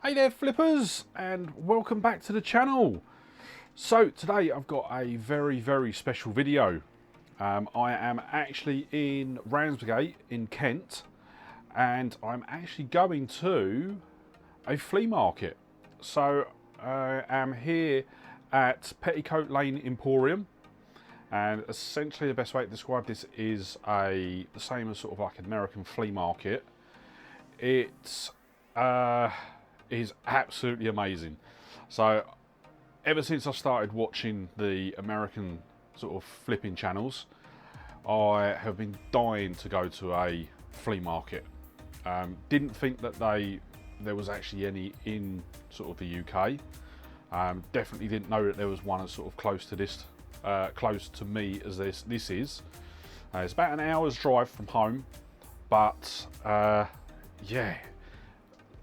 Hey there flippers, and welcome back to the channel. So today I've got a very special video. I am actually in Ramsgate in Kent, and I'm actually going to a flea market. So I am here at Petticoat Lane Emporium, and essentially the best way to describe this is the same as sort of like an American flea market. It's is absolutely amazing. So ever since I started watching the American sort of flipping channels, I have been dying to go to a flea market. Didn't think that there was actually any in sort of the UK. Definitely didn't know that there was one as sort of close to this, close to me as this is. It's about an hour's drive from home, but yeah,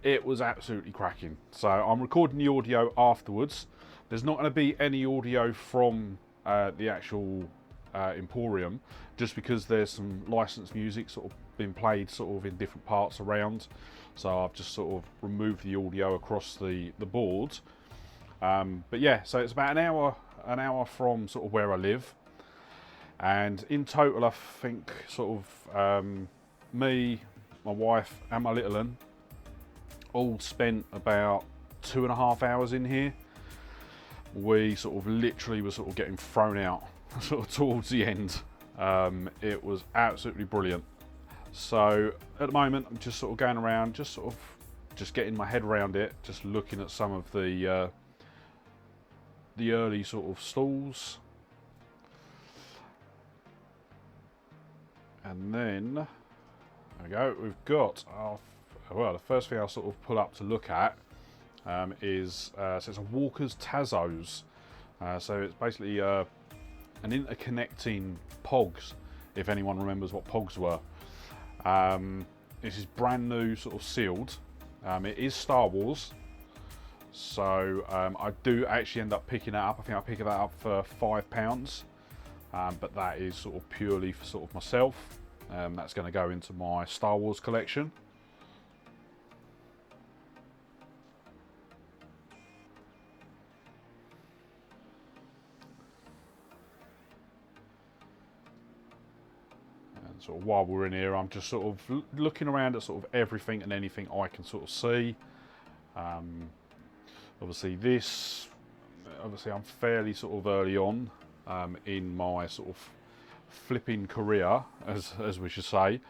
it was absolutely cracking. So I'm recording the audio afterwards. There's not going to be any audio from the actual Emporium, just because there's some licensed music sort of been played sort of in different parts around. So I've just sort of removed the audio across the board. But yeah, so it's about an hour from sort of where I live. And in total, I think sort of me, my wife and my little one all spent about 2.5 hours in here. We sort of literally were sort of getting thrown out sort of towards the end. It was absolutely brilliant. So at the moment I'm just sort of going around, just getting my head around it, just looking at some of the early sort of stalls. And then there we go, we've got our, well, the first thing I'll sort of pull up to look at is so it's a Walker's Tazos. So it's basically an interconnecting pogs, if anyone remembers what pogs were. This is brand new, sort of sealed. It is Star Wars, so I do actually end up picking that up. I think I picked that up for £5, but that is sort of purely for sort of myself. That's going to go into my Star Wars collection. Sort of while we're in here, I'm just sort of looking around at sort of everything and anything I can sort of see. Obviously I'm fairly sort of early on in my sort of flipping career, as we should say.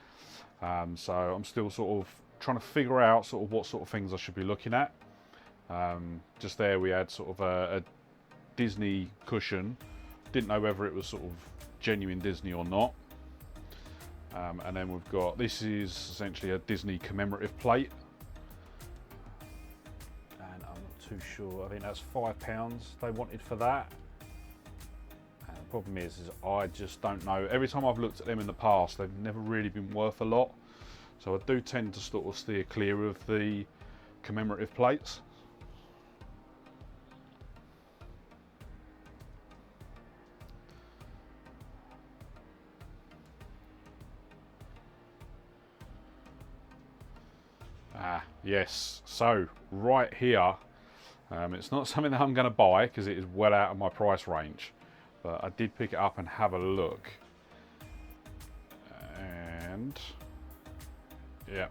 So I'm still sort of trying to figure out sort of what sort of things I should be looking at. Just there we had sort of a Disney cushion. Didn't know whether it was sort of genuine Disney or not. And then we've got, this is essentially a Disney commemorative plate. And I'm not too sure, I think that's £5 they wanted for that. And the problem is I just don't know. Every time I've looked at them in the past, they've never really been worth a lot. So I do tend to sort of steer clear of the commemorative plates. Yes, so right here, it's not something that I'm going to buy because it is well out of my price range, but I did pick it up and have a look, and yeah,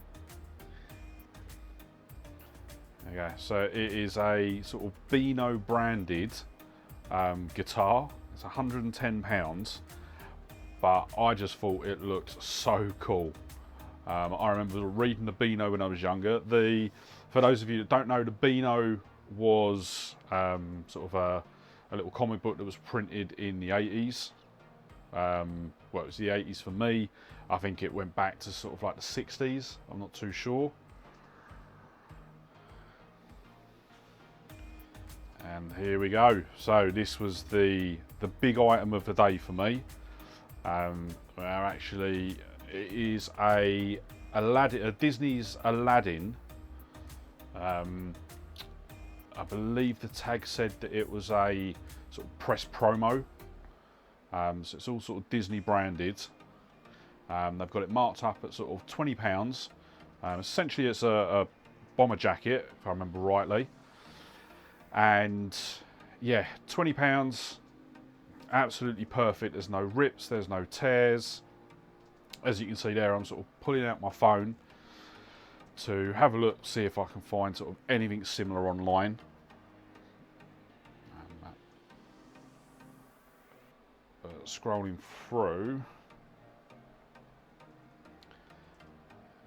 okay, so it is a sort of Beano branded guitar. It's £110, but I just thought it looked so cool. I remember reading the Beano when I was younger. For those of you that don't know, the Beano was sort of a little comic book that was printed in the 80s. Well, it was the 80s for me. I think it went back to sort of like the 60s. I'm not too sure. And here we go. So this was the big item of the day for me. Actually, it is a Disney's Aladdin. I believe the tag said that it was a sort of press promo. So it's all sort of Disney branded. They've got it marked up at sort of £20. Essentially, it's a bomber jacket, if I remember rightly. And yeah, £20, absolutely perfect. There's no rips, there's no tears. As you can see there, I'm sort of pulling out my phone to have a look, see if I can find sort of anything similar online. Scrolling through,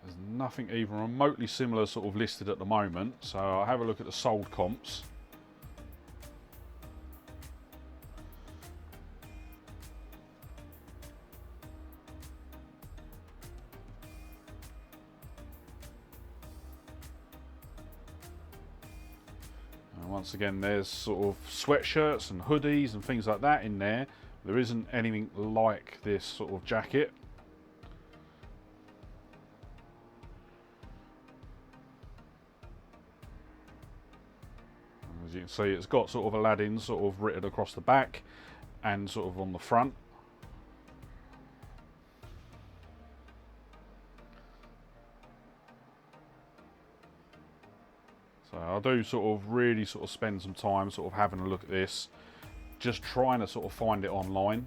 there's nothing even remotely similar sort of listed at the moment, so I'll have a look at the sold comps. And once again, there's sort of sweatshirts and hoodies and things like that in there. There isn't anything like this sort of jacket. As you can see, it's got sort of Aladdin sort of written across the back and sort of on the front. So I do sort of really sort of spend some time sort of having a look at this, just trying to sort of find it online.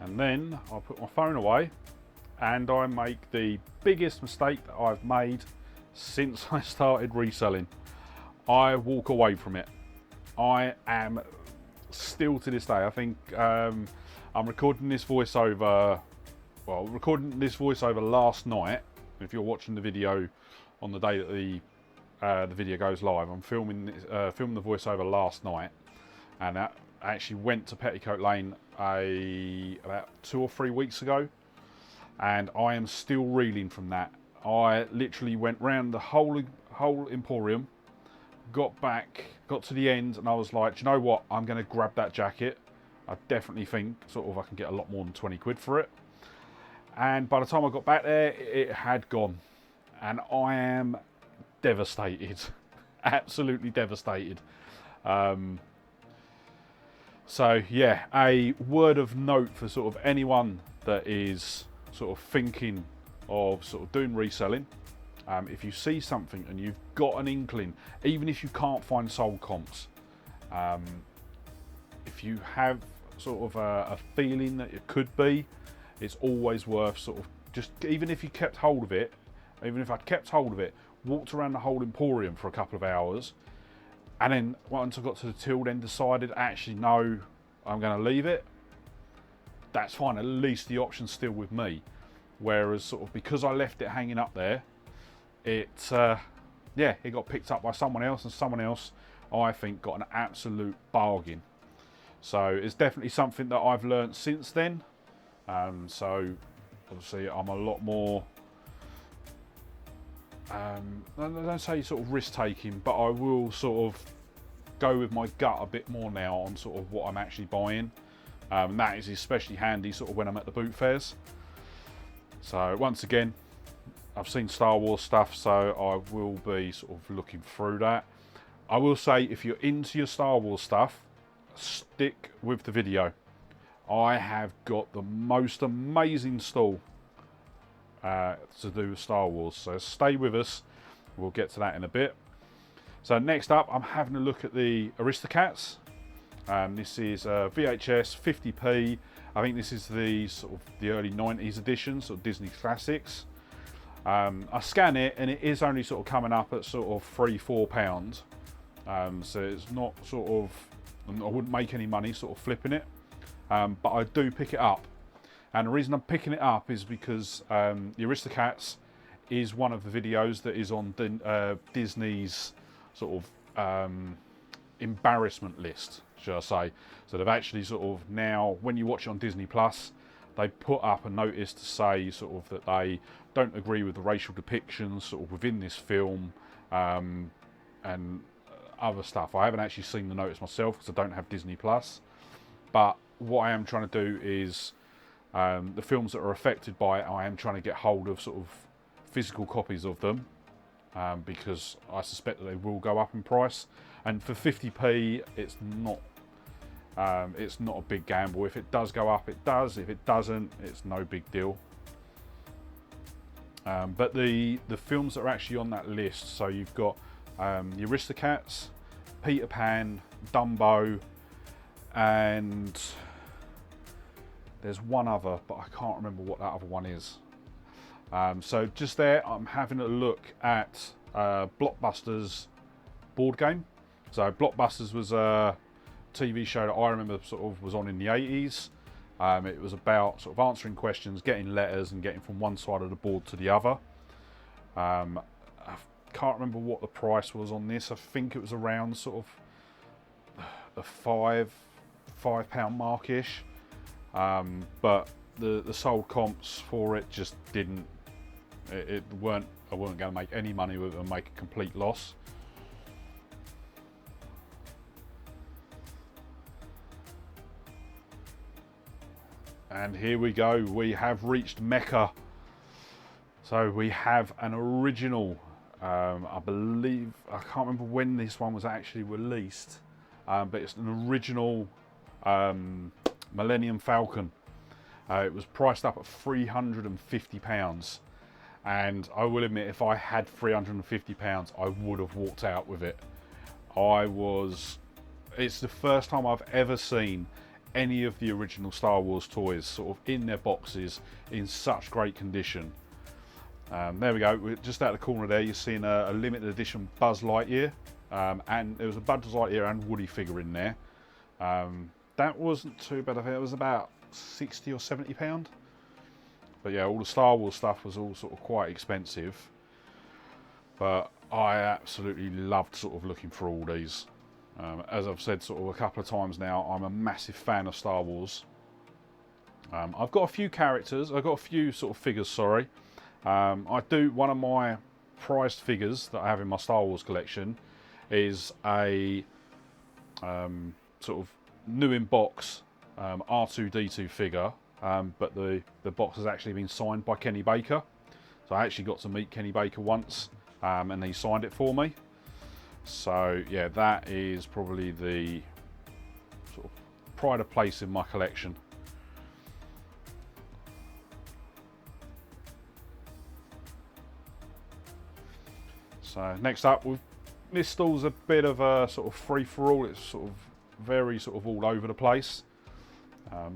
And then I put my phone away and I make the biggest mistake that I've made since I started reselling. I walk away from it. I am still to this day, I think I'm recording this voiceover, last night. If you're watching the video on the day that the video goes live, I'm filming the voiceover last night, and I actually went to Petticoat Lane about 2 or 3 weeks ago, and I am still reeling from that. I literally went round the whole Emporium, got to the end, and I was like, do you know what? I'm going to grab that jacket. I definitely think sort of I can get a lot more than 20 quid for it. And by the time I got back there, it had gone, and I am devastated, absolutely devastated. So yeah, a word of note for sort of anyone that is sort of thinking of sort of doing reselling. If you see something and you've got an inkling, even if you can't find sold comps, if you have sort of a feeling that it could be, it's always worth sort of just, even if you kept hold of it, even if I'd kept hold of it, walked around the whole Emporium for a couple of hours, and then once I got to the till, then decided, actually, no, I'm going to leave it. That's fine. At least the option's still with me. Whereas, sort of, because I left it hanging up there, it got picked up by someone else, and someone else, I think, got an absolute bargain. So it's definitely something that I've learned since then. So obviously, I'm a lot more. I don't say sort of risk taking, but I will sort of go with my gut a bit more now on sort of what I'm actually buying. That is especially handy sort of when I'm at the boot fairs. So once again, I've seen Star Wars stuff, so I will be sort of looking through that. I will say, if you're into your Star Wars stuff, stick with the video. I have got the most amazing stall to do with Star Wars, so stay with us. We'll get to that in a bit. So next up, I'm having a look at the Aristocats. This is VHS 50p. I think this is the sort of the early 90s edition, sort of Disney classics. I scan it and it is only sort of coming up at sort of £3-4. So it's not sort of, I wouldn't make any money sort of flipping it, but I do pick it up. And the reason I'm picking it up is because the Aristocats is one of the videos that is on Disney's sort of embarrassment list, shall I say. So they've actually sort of now, when you watch it on Disney Plus, they put up a notice to say sort of that they don't agree with the racial depictions sort of within this film, and other stuff. I haven't actually seen the notice myself because I don't have Disney Plus, but what I am trying to do is the films that are affected by it, I am trying to get hold of sort of physical copies of them, because I suspect that they will go up in price. And for 50p, it's not a big gamble. If it does go up, it does. If it doesn't, it's no big deal. But the films that are actually on that list, so you've got the Aristocats, Peter Pan, Dumbo, and there's one other, but I can't remember what that other one is. So just there, I'm having a look at Blockbuster's board game. So Blockbusters was a TV show that I remember sort of was on in the 80s. It was about sort of answering questions, getting letters, and getting from one side of the board to the other. I can't remember what the price was on this. I think it was around sort of a £5 mark-ish. But the sold comps for it just didn't. I weren't going to make any money with it and make a complete loss. And here we go, we have reached Mecca. So we have an original, I believe, I can't remember when this one was actually released, but it's an original Millennium Falcon. It was priced up at £350. And I will admit, if I had £350, I would have walked out with it. It's the first time I've ever seen any of the original Star Wars toys sort of in their boxes in such great condition. There we go, we're just out of the corner there, you're seeing a limited edition Buzz Lightyear, and there was a Buzz Lightyear and Woody figure in there. That wasn't too bad. I think it was about £60 or £70. But yeah, all the Star Wars stuff was all sort of quite expensive, but I absolutely loved sort of looking for all these. As I've said sort of a couple of times now, I'm a massive fan of Star Wars. I've got a few characters, I've got a few sort of figures, sorry. One of my prized figures that I have in my Star Wars collection is a sort of new in box R2-D2 figure, but the box has actually been signed by Kenny Baker. So I actually got to meet Kenny Baker once, and he signed it for me. So yeah, that is probably the sort of pride of place in my collection. So next up, this stall's a bit of a sort of free-for-all. It's sort of very sort of all over the place.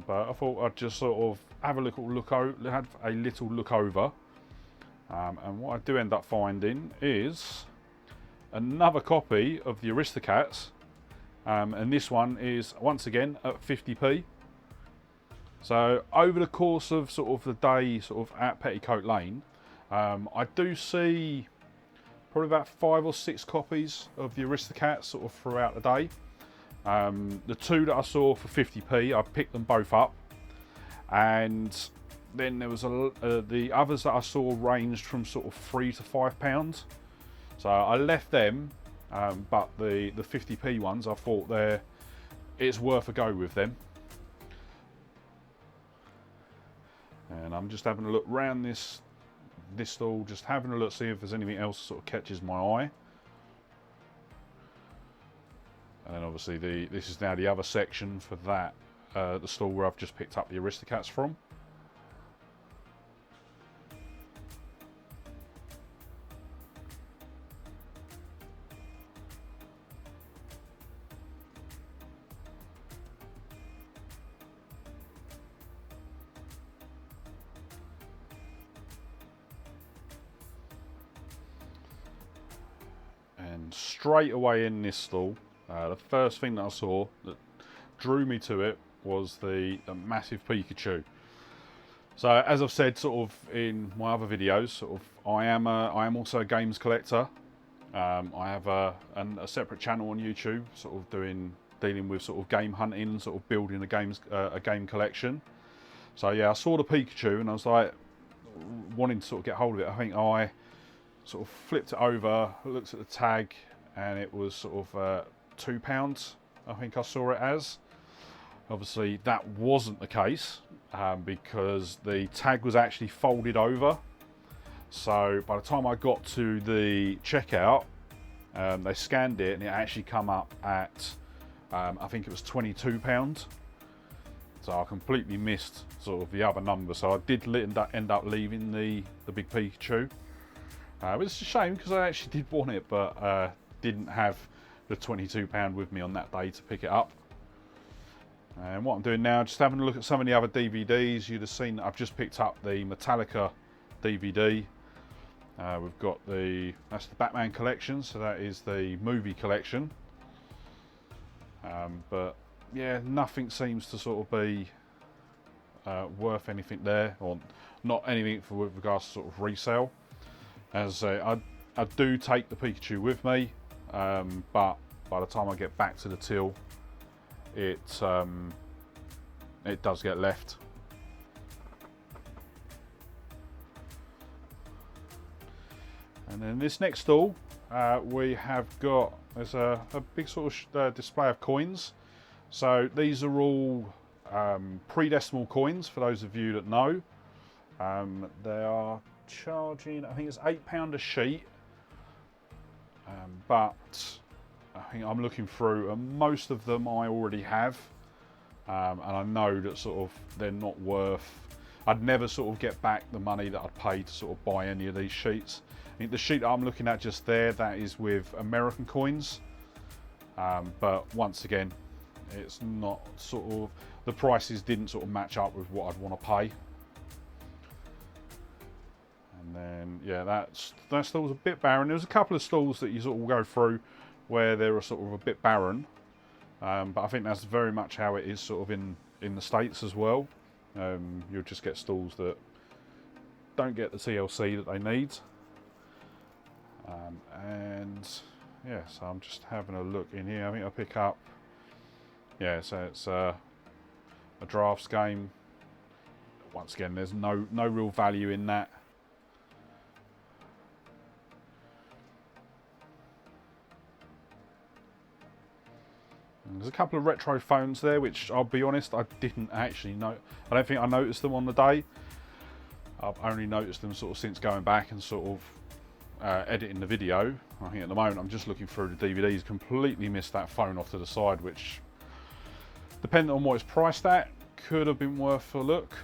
But I thought I'd just sort of have a little look over. And what I do end up finding is another copy of the Aristocats, and this one is once again at 50p. So over the course of sort of the day sort of at Petticoat Lane, I do see probably about 5 or 6 copies of the Aristocats sort of throughout the day. The two that I saw for 50p, I picked them both up, and then there was the others that I saw ranged from sort of £3 to £5. So I left them, but the 50p ones, I thought it's worth a go with them. And I'm just having a look round this stall, just having a look, see if there's anything else that sort of catches my eye. And then obviously this is now the other section for that, the stall where I've just picked up the Aristocats from. And straight away in this stall, the first thing that I saw that drew me to it was the massive Pikachu. So as I've said sort of in my other videos, sort of I am also a games collector. I have a separate channel on YouTube, dealing with sort of game hunting and sort of building a game collection. So yeah, I saw the Pikachu and I was like, wanting to sort of get hold of it. I think I sort of flipped it over, looked at the tag, and it was sort of £2, I think I saw it as. Obviously that wasn't the case, because the tag was actually folded over. So by the time I got to the checkout, they scanned it and it actually come up at, I think it was £22. So I completely missed sort of the other number. So I did end up leaving the big Pikachu. Which is a shame because I actually did want it, but didn't have the £22 with me on that day to pick it up. And what I'm doing now, just having a look at some of the other DVDs. You'd have seen that I've just picked up the Metallica DVD. We've got that's the Batman collection, so that is the movie collection. But yeah, nothing seems to sort of be worth anything there, or not anything with regards to sort of resale. As I do take the Pikachu with me, but by the time I get back to the till, it does get left. And then this next stall, we have got, there's a big sort of display of coins. So these are all pre-decimal coins, for those of you that know. They are charging, I think it's £8 a sheet, but I think I'm looking through, and most of them I already have, and I know that sort of they're not worth, I'd never sort of get back the money that I'd paid to sort of buy any of these sheets. I think the sheet that I'm looking at just there, that is with American coins, but once again, it's not sort of, the prices didn't sort of match up with what I'd want to pay. And then yeah, that stall's a bit barren. There's a couple of stalls that you sort of go through where they're sort of a bit barren, but I think that's very much how it is sort of in the States as well. You'll just get stalls that don't get the TLC that they need. And yeah, so I'm just having a look in here. I think I pick up, yeah, so it's a drafts game. Once again, there's no real value in that. And there's a couple of retro phones there, which I'll be honest, I didn't actually know. I don't think I noticed them on the day. I've only noticed them sort of since going back and sort of editing the video. I think at the moment I'm just looking through the DVDs, completely missed that phone off to the side, which, depending on what it's priced at, could have been worth a look.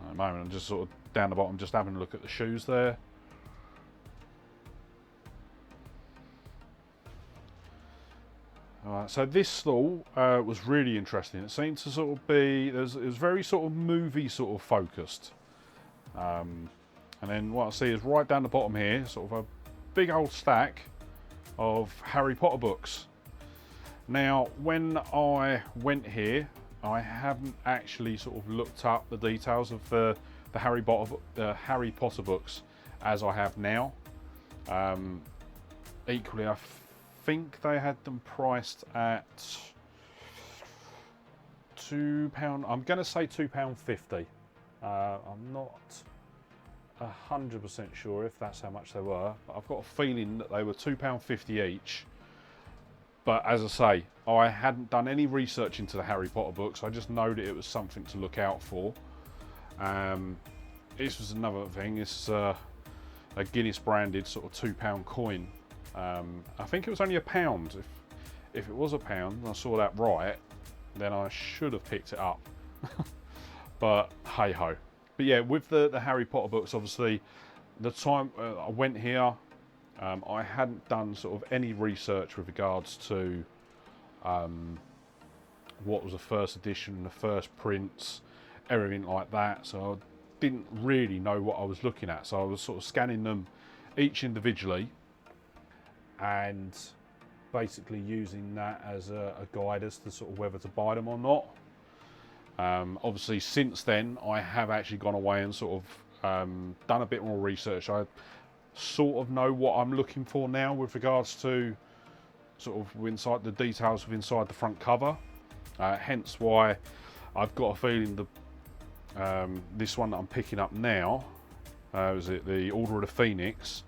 At the moment I'm just sort of down the bottom, just having a look at the shoes there. So this stall was really interesting. It seemed to sort of be, it was very sort of movie sort of focused. And then what I see is right down the bottom here, sort of a big old stack of Harry Potter books. Now, when I went here, I haven't actually sort of looked up the details of the Harry Potter books as I have now. Equally, I think they had them priced at £2. I'm going to say £2.50. I'm not 100% sure if that's how much they were, but I've got a feeling that they were £2.50 each. But as I say, I hadn't done any research into the Harry Potter books. I just know that it was something to look out for. This was another thing. It's a Guinness branded sort of £2 coin. I think it was only £1. If it was £1, and I saw that right, then I should have picked it up. But hey ho. But yeah, with the Harry Potter books, obviously, the time I went here, I hadn't done sort of any research with regards to what was the first edition, the first prints, everything like that. So I didn't really know what I was looking at. So I was sort of scanning them each individually and basically using that as a guide as to sort of whether to buy them or not. Obviously, since then, I have actually gone away and sort of done a bit more research. I sort of know what I'm looking for now with regards to sort of inside the details of inside the front cover. Hence why I've got a feeling this one that I'm picking up now, is it the Order of the Phoenix?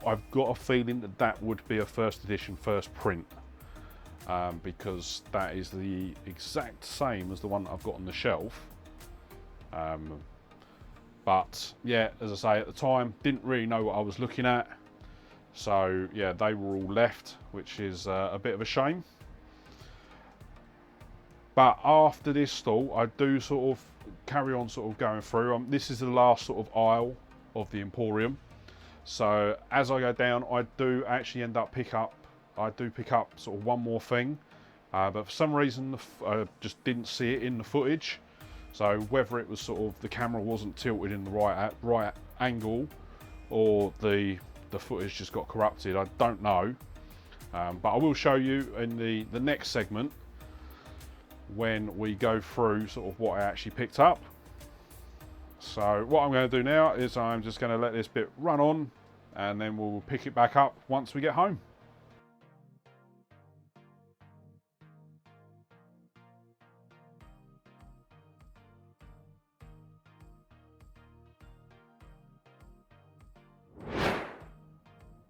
I've got a feeling that that would be a first edition, first print, because that is the exact same as the one that I've got on the shelf. But yeah, as I say, at the time, didn't really know what I was looking at. So yeah, they were all left, which is a bit of a shame. But after this stall, I do sort of carry on sort of going through. This is the last sort of aisle of the Emporium. So as I go down, I do actually end up pick up sort of one more thing. But for some reason, I just didn't see it in the footage. So whether it was sort of the camera wasn't tilted in the right angle, or the footage just got corrupted, I don't know. But I will show you in the next segment when we go through sort of what I actually picked up. So what I'm going to do now is I'm just going to let this bit run on, and then we'll pick it back up once we get home.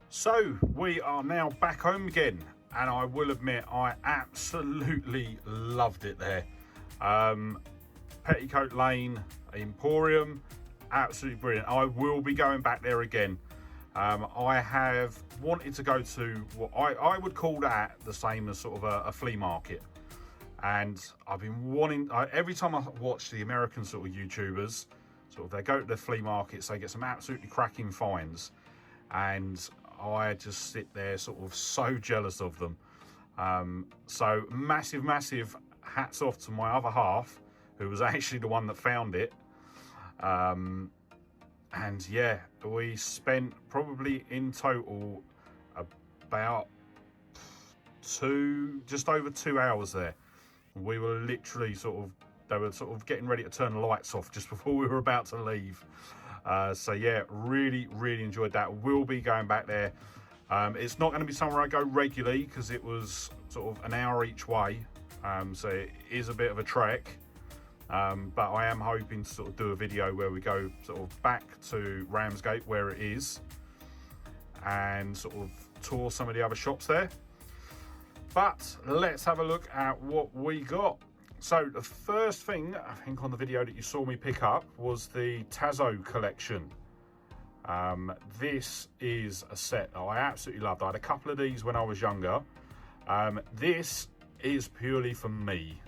So we are now back home again, and I will admit I absolutely loved it there. Petticoat Lane Emporium, absolutely brilliant. I will be going back there again. I have wanted to go to what I would call that the same as sort of a flea market, and I've been wanting, every time I watch the American sort of YouTubers, sort of they go to the flea markets, they get some absolutely cracking finds, and I just sit there sort of so jealous of them. So massive hats off to my other half, who was actually the one that found it. And yeah, we spent probably in total about just over 2 hours there. We were literally they were sort of getting ready to turn the lights off just before we were about to leave. So yeah, really enjoyed that. We'll be going back there. It's not going to be somewhere I go regularly because it was sort of an hour each way. So it is a bit of a trek. But I am hoping to sort of do a video where we go sort of back to Ramsgate, where it is, and sort of tour some of the other shops there. But let's have a look at what we got. So the first thing I think on the video that you saw me pick up was the Tazo collection. This is a set that I absolutely loved. I had a couple of these when I was younger. This is purely for me.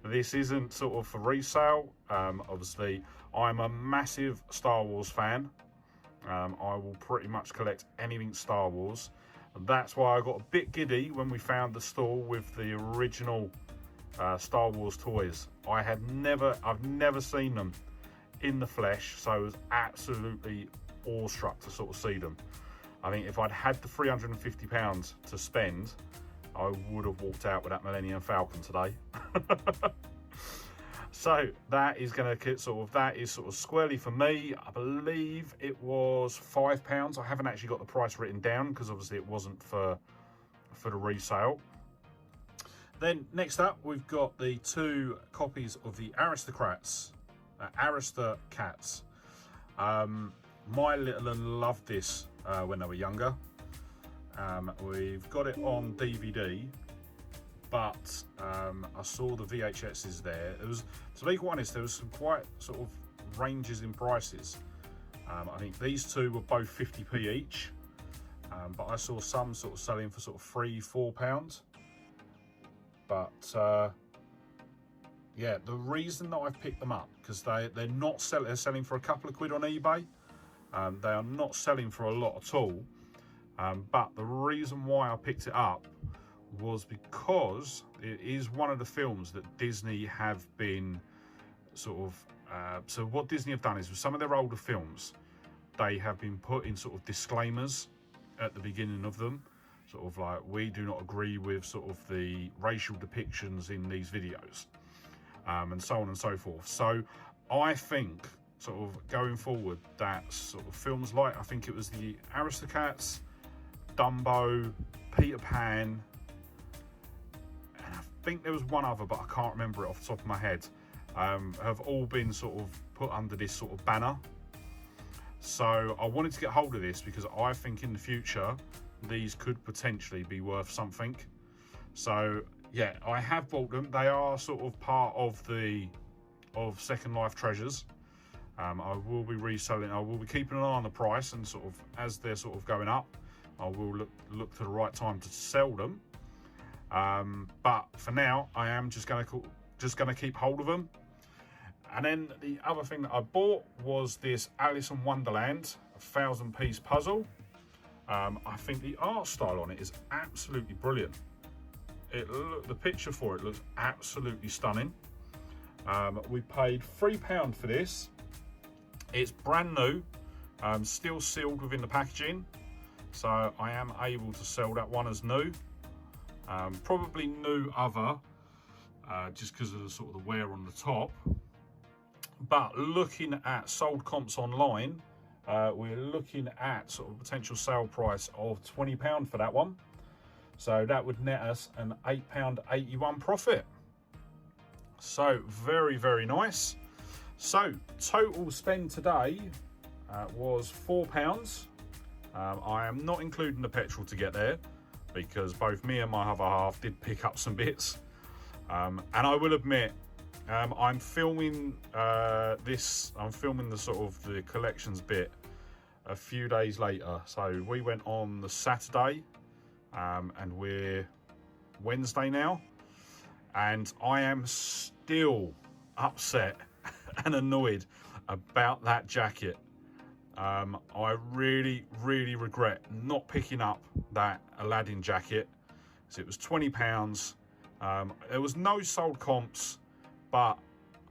This isn't sort of for resale. Obviously, I'm a massive Star Wars fan. I will pretty much collect anything Star Wars. That's why I got a bit giddy when we found the store with the original Star Wars toys. I've never seen them in the flesh, so I was absolutely awestruck to sort of see them. I think if I'd had the £350 to spend, I would have walked out with that Millennium Falcon today. So that is going to sort of squarely for me. I believe it was £5. I haven't actually got the price written down because obviously it wasn't for the resale. Then next up, we've got the 2 copies of the Aristocats. My little one loved this when they were younger. We've got it on DVD, but I saw the VHSs there. It was, to be quite honest, there was some quite sort of ranges in prices. I think these 2 were both 50p each, but I saw some sort of selling for sort of £3-4. But yeah, the reason that I've picked them up, because they're not selling, they're selling for a couple of quid on eBay. They are not selling for a lot at all. But the reason why I picked it up was because it is one of the films that Disney have been sort of, so what Disney have done is with some of their older films, they have been putting sort of disclaimers at the beginning of them, sort of like, we do not agree with sort of the racial depictions in these videos, and so on and so forth. So I think sort of going forward that sort of films like, I think it was the Aristocats, Dumbo, Peter Pan, and I think there was one other, but I can't remember it off the top of my head, have all been sort of put under this sort of banner. So I wanted to get hold of this because I think in the future these could potentially be worth something. So yeah, I have bought them. They are sort of part of Second Life Treasures. I will be reselling. I will be keeping an eye on the price, and sort of as they're sort of going up, I will look to the right time to sell them. But for now, I am just going to keep hold of them. And then the other thing that I bought was this Alice in Wonderland 1,000-piece puzzle. I think the art style on it is absolutely brilliant. The picture for it looks absolutely stunning. We paid £3 for this. It's brand new, still sealed within the packaging, so I am able to sell that one as new. Probably new other, just because of the sort of the wear on the top. But looking at sold comps online, we're looking at sort of potential sale price of £20 for that one. So that would net us an £8.81 profit. So very, very nice. So total spend today was £4. I am not including the petrol to get there, because both me and my other half did pick up some bits. And I will admit, I'm filming I'm filming the sort of the collections bit a few days later. So we went on the Saturday, and we're Wednesday now, and I am still upset and annoyed about that jacket. I really, really regret not picking up that Aladdin jacket. So it was £20. There was no sold comps, but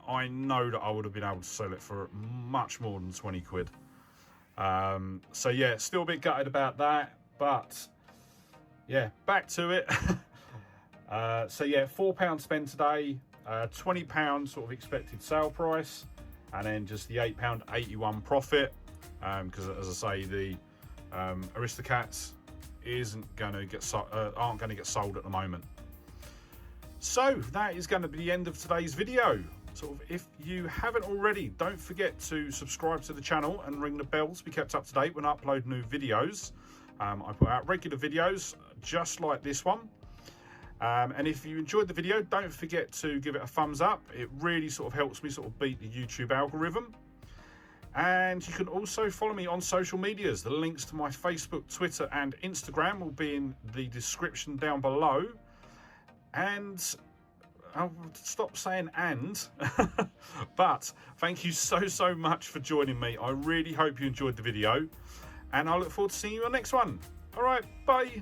I know that I would have been able to sell it for much more than 20 quid. So yeah, still a bit gutted about that, but yeah, back to it. So yeah, £4 spent today, £20 sort of expected sale price, and then just the £8.81 profit, because as I say, the Aristocats aren't going to get sold at the moment. So that is going to be the end of today's video. Sort of, if you haven't already, don't forget to subscribe to the channel and ring the bell to be kept up to date when I upload new videos. I put out regular videos just like this one. And if you enjoyed the video, don't forget to give it a thumbs up. It really sort of helps me sort of beat the YouTube algorithm. And you can also follow me on social medias. The links to my Facebook, Twitter and Instagram will be in the description down below. And I'll stop saying and, but thank you so much for joining me. I really hope you enjoyed the video, and I look forward to seeing you on the next one. All right, bye.